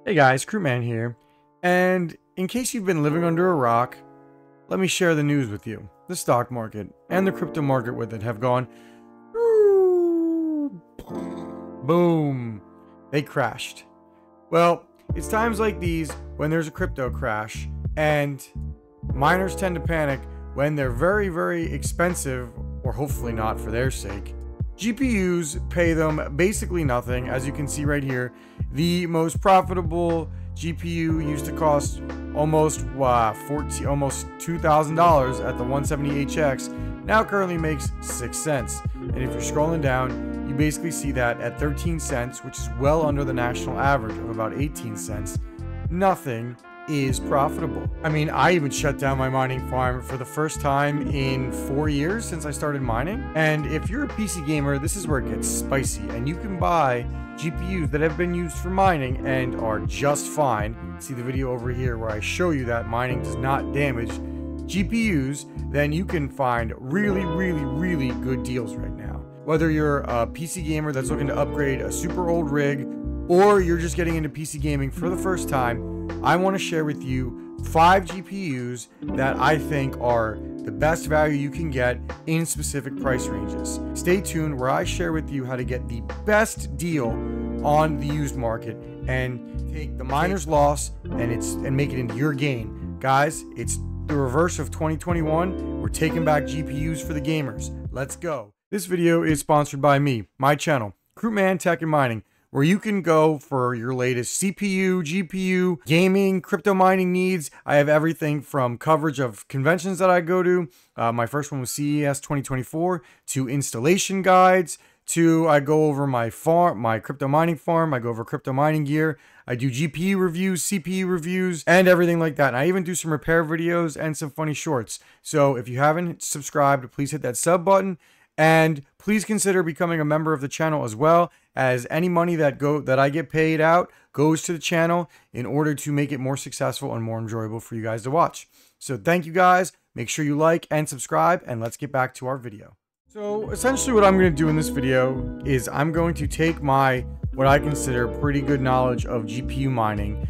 Hey guys, Crewman here, and in case you've been living under a rock, let me share the news with you. The stock market and the crypto market with it have gone boom. They crashed. Well, it's times like these when there's a crypto crash, and miners tend to panic when they're very, very expensive, or hopefully not for their sake. GPUs pay them basically nothing. As you can see right here, the most profitable GPU used to cost almost $2,000 at the 170HX, now currently makes 6 cents. And if you're scrolling down, you basically see that at 13 cents, which is well under the national average of about 18 cents, nothing is profitable. I mean, I even shut down my mining farm for the first time in 4 years since I started mining. And if you're a PC gamer, this is where it gets spicy, and you can buy GPUs that have been used for mining and are just fine. See the video over here where I show you that mining does not damage GPUs. Then you can find really, really, really good deals right now. Whether you're a PC gamer that's looking to upgrade a super old rig, or you're just getting into PC gaming for the first time, I want to share with you 5 GPUs that I think are the best value you can get in specific price ranges. Stay tuned where I share with you how to get the best deal on the used market and take the miner's loss and make it into your gain. Guys, it's the reverse of 2021. We're taking back GPUs for the gamers. Let's go. This video is sponsored by me, my channel, Crewman Tech and Mining, where you can go for your latest CPU, GPU, gaming, crypto mining needs. I have everything from coverage of conventions that I go to. My first one was CES 2024, to installation guides, to I go over my farm, my crypto mining farm. I go over crypto mining gear. I do GPU reviews, CPU reviews, and everything like that. And I even do some repair videos and some funny shorts. So if you haven't subscribed, please hit that sub button. And please consider becoming a member of the channel, as well as any money that I get paid out goes to the channel in order to make it more successful and more enjoyable for you guys to watch. So thank you guys. Make sure you like and subscribe, and let's get back to our video. So essentially what I'm going to do in this video is I'm going to take what I consider pretty good knowledge of GPU mining,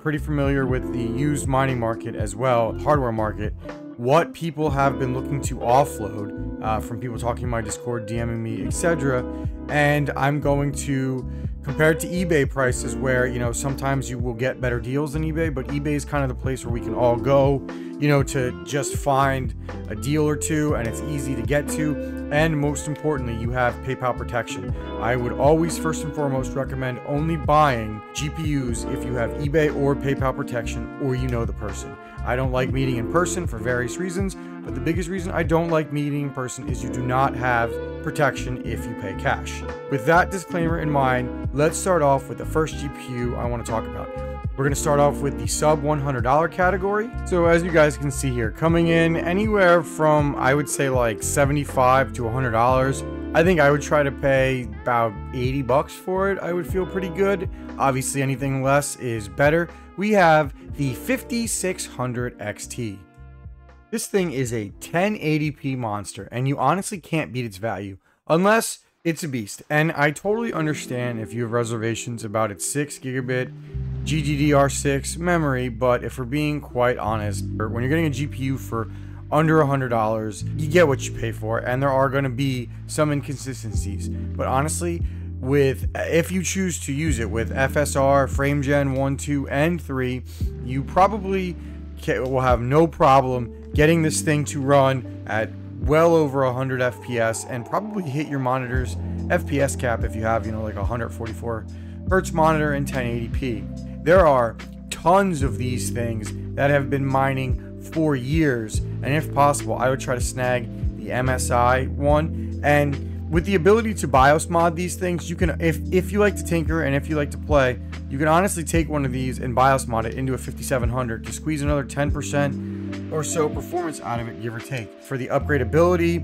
pretty familiar with the used mining market as well, hardware market, what people have been looking to offload from people talking in my Discord, DMing me, etc. And I'm going to compare it to eBay prices, where, you know, sometimes you will get better deals than eBay, but eBay is kind of the place where we can all go, you know, to just find a deal or two, and it's easy to get to. And most importantly, you have PayPal protection. I would always first and foremost recommend only buying GPUs if you have eBay or PayPal protection, or you know the person. I don't like meeting in person for various reasons, but the biggest reason I don't like meeting in person is you do not have protection if you pay cash. With that disclaimer in mind, let's start off with the first GPU I want to talk about. We're going to start off with the sub $100 category. So as you guys can see here, coming in anywhere from, I would say, like $75 to $100. I think I would try to pay about 80 bucks for it. I would feel pretty good. Obviously anything less is better. We have the 5600 XT. This thing is a 1080p monster, and you honestly can't beat its value unless it's a beast. And I totally understand if you have reservations about its 6 gigabit GDDR6 memory, but if we're being quite honest, when you're getting a GPU for under $100, you get what you pay for, and there are going to be some inconsistencies. But honestly, if you choose to use it with FSR, FrameGen 1, 2, and 3, you probably will have no problem getting this thing to run at well over 100 FPS and probably hit your monitor's FPS cap if you have, you know, like a 144 Hertz monitor and 1080p. There are tons of these things that have been mining for years, and if possible, I would try to snag the MSI one. And with the ability to BIOS mod these things, you can, if you like to tinker and if you like to play, you can honestly take one of these and BIOS mod it into a 5700 to squeeze another 10% or so performance out of it, give or take, for the upgradability,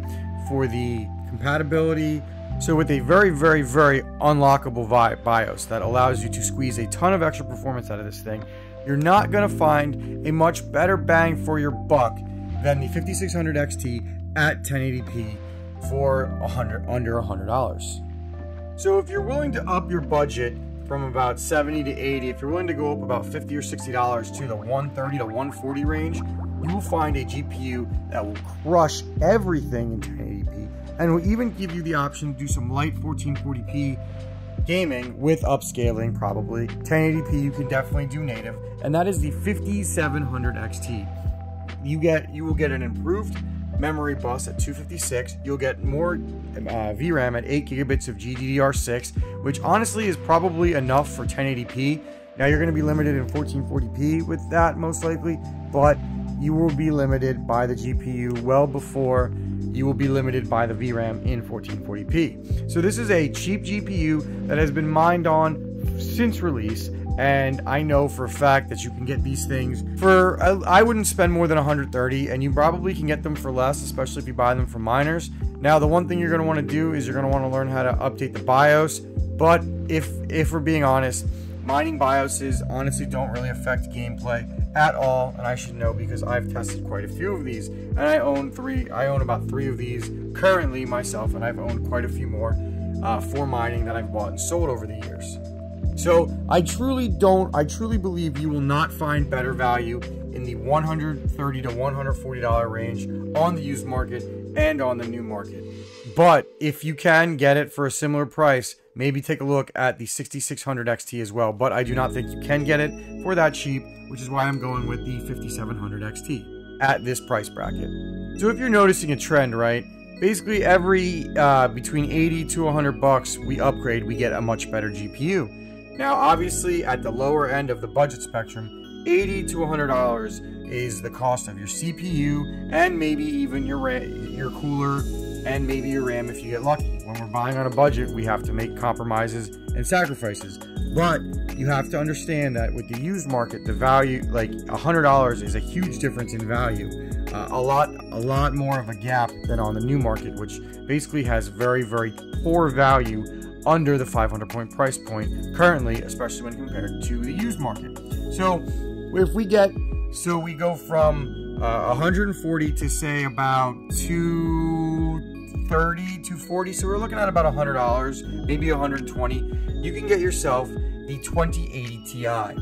for the compatibility. So with a very, very, very unlockable BIOS that allows you to squeeze a ton of extra performance out of this thing, you're not going to find a much better bang for your buck than the 5600 XT at 1080p for under $100. So if you're willing to up your budget from about 70 to 80. If you're willing to go up about $50 or $60 to the 130 to 140 range, you will find a GPU that will crush everything in 1080p and will even give you the option to do some light 1440p gaming with upscaling, probably. 1080p you can definitely do native, and that is the 5700 XT. You will get an improved memory bus at 256. You'll get more VRAM at 8 gigabits of GDDR6, which honestly is probably enough for 1080p. Now you're going to be limited in 1440p with that most likely, but you will be limited by the GPU well before you will be limited by the VRAM in 1440p. So this is a cheap GPU that has been mined on since release, and I know for a fact that you can get these things for, I wouldn't spend more than $130, and you probably can get them for less, especially if you buy them from miners. Now, the one thing you're going to want to do is you're going to want to learn how to update the BIOS, but if we're being honest, mining BIOSes honestly don't really affect gameplay at all, and I should know because I've tested quite a few of these, and I own about 3 of these currently myself, and I've owned quite a few more for mining that I've bought and sold over the years. So I truly believe you will not find better value in the $130 to $140 range on the used market and on the new market. But if you can get it for a similar price, maybe take a look at the 6600 XT as well. But I do not think you can get it for that cheap, which is why I'm going with the 5700 XT at this price bracket. So if you're noticing a trend, right? Basically every between 80 to 100 bucks we upgrade, we get a much better GPU. Now, obviously, at the lower end of the budget spectrum, $80 to $100 is the cost of your CPU and maybe even your cooler and maybe your RAM if you get lucky. When we're buying on a budget, we have to make compromises and sacrifices. But you have to understand that with the used market, the value, like $100 is a huge difference in value. A lot more of a gap than on the new market, which basically has very, very poor value under the 500 point price point currently, especially when compared to the used market. So if we go from 140 to say about 230, 240, so we're looking at about $100, maybe 120. You can get yourself the 2080 Ti.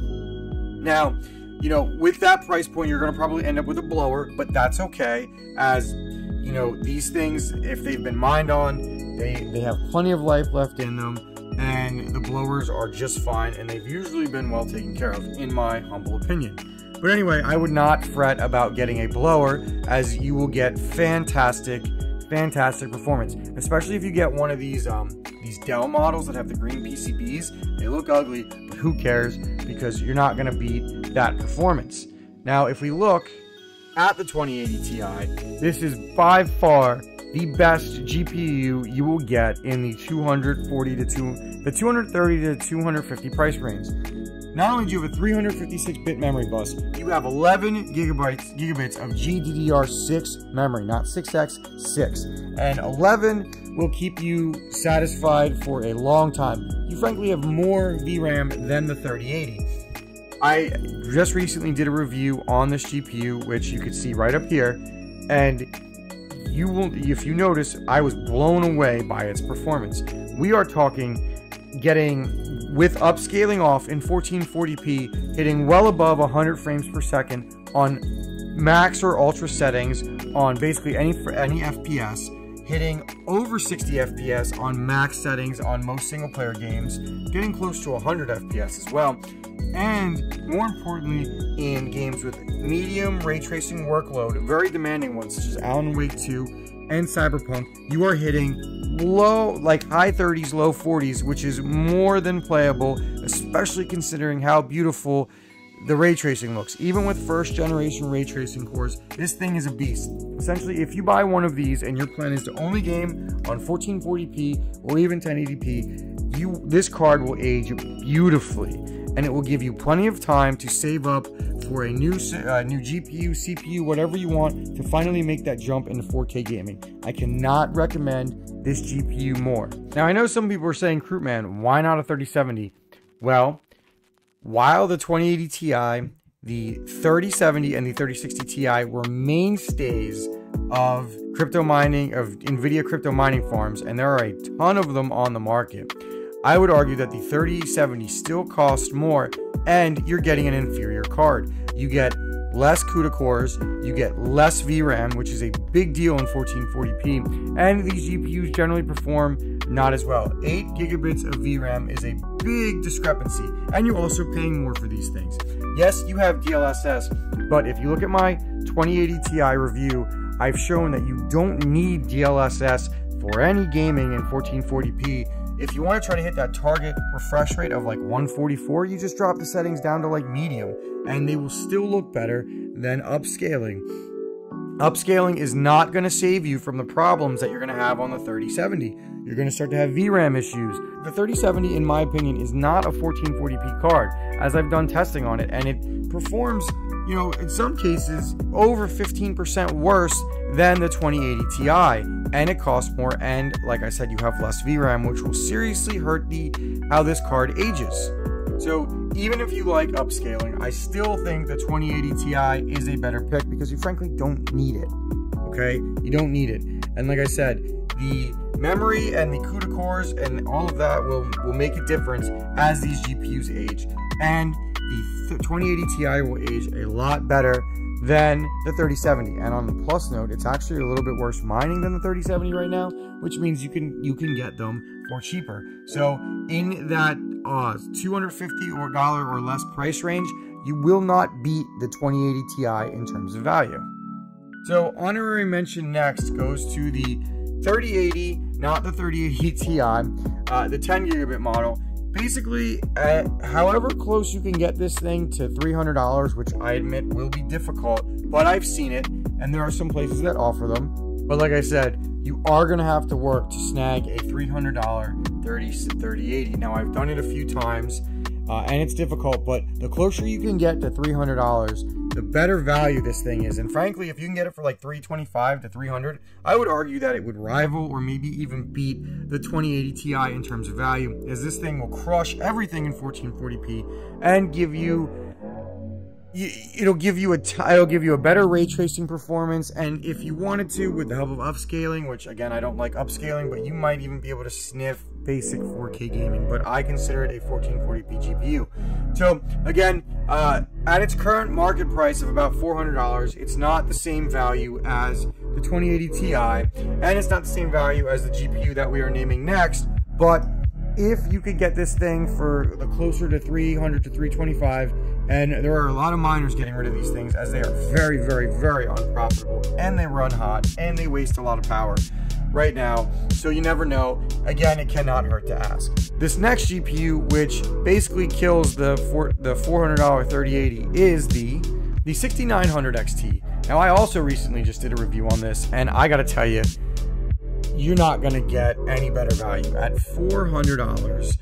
Now, you know, with that price point, you're going to probably end up with a blower, but that's okay, as you know, these things, if they've been mined on, they have plenty of life left in them, and the blowers are just fine, and they've usually been well taken care of, in my humble opinion. But anyway, I would not fret about getting a blower, as you will get fantastic performance, especially if you get one of these Dell models that have the green PCBs. They look ugly, but who cares, because you're not going to beat that performance. Now, if we look at the 2080 Ti, this is by far the best GPU you will get in the 230 to 250 price range. Not only do you have a 356-bit memory bus, you have 11 gigabits of GDDR6 memory, not 6X, 6. And 11 will keep you satisfied for a long time. You frankly have more VRAM than the 3080. I just recently did a review on this GPU, which you can see right up here, and you will, if you notice, I was blown away by its performance. We are talking getting, with upscaling off in 1440p, hitting well above 100 frames per second on max or ultra settings on basically any FPS, hitting over 60 FPS on max settings on most single player games, getting close to 100 FPS as well, and more importantly, in games with medium ray tracing workload, very demanding ones such as Alan Wake 2 and Cyberpunk, you are hitting low, like high 30s, low 40s, which is more than playable, especially considering how beautiful the ray tracing looks. Even with first generation ray tracing cores, this thing is a beast. Essentially, if you buy one of these and your plan is to only game on 1440p or even 1080p, this card will age beautifully, and it will give you plenty of time to save up for a new GPU, CPU, whatever you want to finally make that jump into 4K gaming. I cannot recommend this GPU more. Now, I know some people are saying, Crootman, why not a 3070? Well, while the 2080 Ti, the 3070, and the 3060 Ti were mainstays of crypto mining, of NVIDIA crypto mining farms, and there are a ton of them on the market, I would argue that the 3070 still costs more, and you're getting an inferior card. You get less CUDA cores, you get less VRAM, which is a big deal in 1440p, and these GPUs generally perform not as well. 8 gigabits of VRAM is a big discrepancy, and you're also paying more for these things. Yes, you have DLSS, but if you look at my 2080 Ti review, I've shown that you don't need DLSS for any gaming in 1440p. If you want to try to hit that target refresh rate of like 144, you just drop the settings down to like medium, and they will still look better than upscaling. Upscaling is not going to save you from the problems that you're going to have on the 3070. You're going to start to have VRAM issues. The 3070, in my opinion, is not a 1440p card, as I've done testing on it, and it performs, you know, in some cases, over 15% worse than the 2080 Ti, and it costs more, and like I said, you have less VRAM, which will seriously hurt how this card ages. So even if you like upscaling, I still think the 2080 Ti is a better pick because you frankly don't need it, okay? You don't need it. And like I said, the memory and the CUDA cores and all of that will make a difference as these GPUs age. And the 2080 Ti will age a lot better than the 3070. And on the plus note, it's actually a little bit worse mining than the 3070 right now, which means you can get them for cheaper. So in that $250 or less price range, you will not beat the 2080 Ti in terms of value. So honorary mention next goes to the 3080, not the 3080 Ti, the 10 gigabit model. Basically, however close you can get this thing to $300, which I admit will be difficult, but I've seen it, and there are some places that offer them. But like I said, you are going to have to work to snag a $300 3080. Now, I've done it a few times, and it's difficult, but the closer you can get to $300, the better value this thing is. And frankly, if you can get it for like $325 to $300, I would argue that it would rival or maybe even beat the 2080 Ti in terms of value, as this thing will crush everything in 1440p and give you, it'll give you a better ray tracing performance. And if you wanted to, with the help of upscaling, which again, I don't like upscaling, but you might even be able to sniff basic 4K gaming, but I consider it a 1440p GPU. So again, at its current market price of about $400, it's not the same value as the 2080 Ti, and it's not the same value as the GPU that we are naming next. But if you could get this thing for the closer to $300 to $325, and there are a lot of miners getting rid of these things as they are very, very, very unprofitable, and they run hot, and they waste a lot of power right now, so you never know. Again, it cannot hurt to ask. This next GPU, which basically kills the $400 3080, is the 6900 XT. Now, I also recently just did a review on this, and I gotta tell you, you're not gonna get any better value at $400,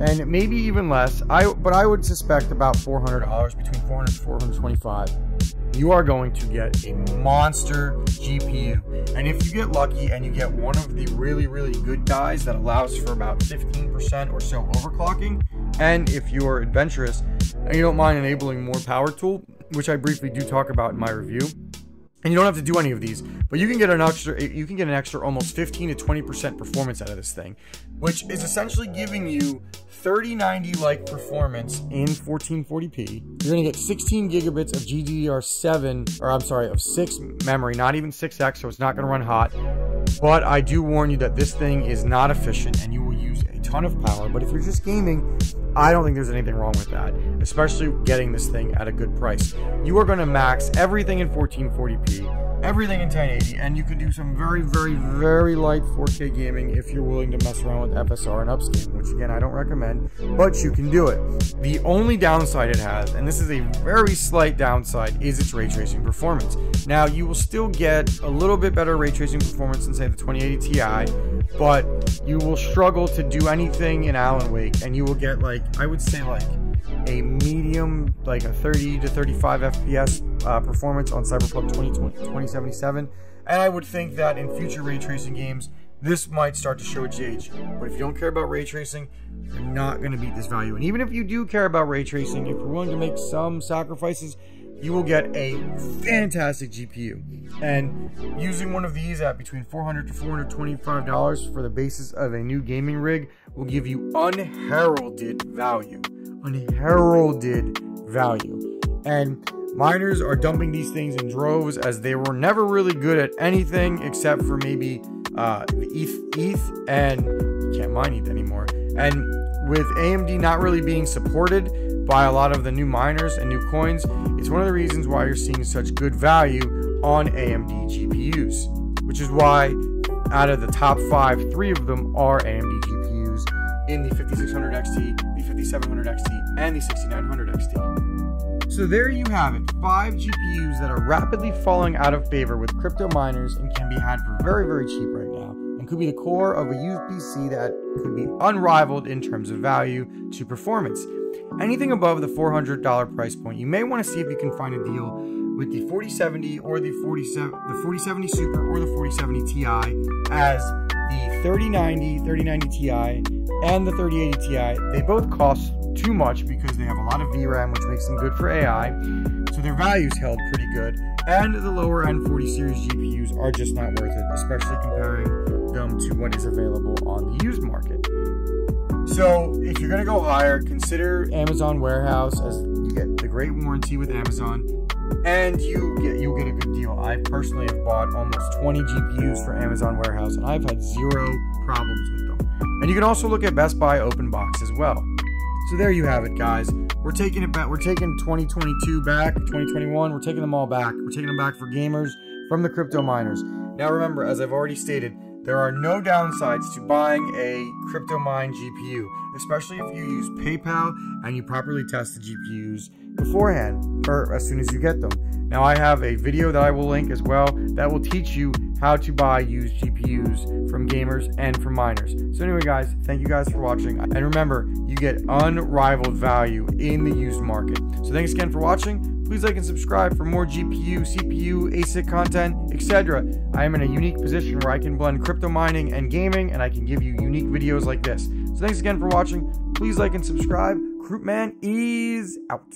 and maybe even less. But I would suspect about $400, between $400 and $425. You are going to get a monster GPU. And if you get lucky and you get one of the really, really good dies that allows for about 15% or so overclocking, and if you're adventurous and you don't mind enabling more power tool, which I briefly do talk about in my review, and you don't have to do any of these, but you can get an extra almost 15 to 20% performance out of this thing, which is essentially giving you 3090-like performance in 1440p. You're gonna get 16 gigabits of GDDR7, or I'm sorry, of 6 memory, not even 6X, so it's not gonna run hot. But I do warn you that this thing is not efficient and you will use a ton of power. But if you're just gaming, I don't think there's anything wrong with that, especially getting this thing at a good price. You are going to max everything in 1440p, everything in 1080, and you can do some very, very, very light 4K gaming if you're willing to mess around with FSR and upscaling, which again, I don't recommend, but you can do it. The only downside it has, and this is a very slight downside, is its ray tracing performance. Now, you will still get a little bit better ray tracing performance than, say, the 2080 Ti, but you will struggle to do anything in Alan Wake, and you will get, like, I would say, like, a medium, like a 30 to 35 FPS performance on Cyberpunk 2077. And I would think that in future ray tracing games, this might start to show its age. But if you don't care about ray tracing, you're not going to beat this value. And even if you do care about ray tracing, if you're willing to make some sacrifices, you will get a fantastic GPU. And using one of these at between $400 to $425 for the basis of a new gaming rig will give you unheralded value. Unheralded value. And miners are dumping these things in droves, as they were never really good at anything except for maybe ETH, and you can't mine ETH anymore. And with AMD not really being supported by a lot of the new miners and new coins, it's one of the reasons why you're seeing such good value on AMD GPUs, which is why out of the top 5, 3 of them are AMD GPUs in the 5600 XT, the 5700 XT, and the 6900 XT. So there you have it, 5 GPUs that are rapidly falling out of favor with crypto miners and can be had for very, very cheap right now, and could be the core of a used PC that could be unrivaled in terms of value to performance. Anything above the $400 price point, you may want to see if you can find a deal with the 4070 or the 4070 Super or the 4070 Ti, as the 3090 Ti and the 3080 Ti, they both cost too much because they have a lot of VRAM, which makes them good for AI, so their value's held pretty good, and the lower end 40 series GPUs are just not worth it, especially comparing them to what is available on the used market. So if you're going to go higher, consider Amazon Warehouse, as you get the great warranty with Amazon, and you'll get a good deal. I personally have bought almost 20 GPUs for Amazon Warehouse, and I've had 0 problems with them. And you can also look at Best Buy Open Box as well. So there you have it, guys. We're taking it back. We're taking 2022 back, 2021. We're taking them all back. We're taking them back for gamers from the crypto miners. Now remember, as I've already stated, there are no downsides to buying a crypto mine GPU, especially if you use PayPal and you properly test the GPUs beforehand, or as soon as you get them. Now I have a video that I will link as well that will teach you how to buy used GPUs from gamers and from miners. So anyway, guys, thank you guys for watching, and remember, you get unrivaled value in the used market. So thanks again for watching. Please like and subscribe for more GPU, CPU, ASIC content, etc. I am in a unique position where I can blend crypto mining and gaming, and I can give you unique videos like this. So thanks again for watching. Please like and subscribe. Croup Man is out.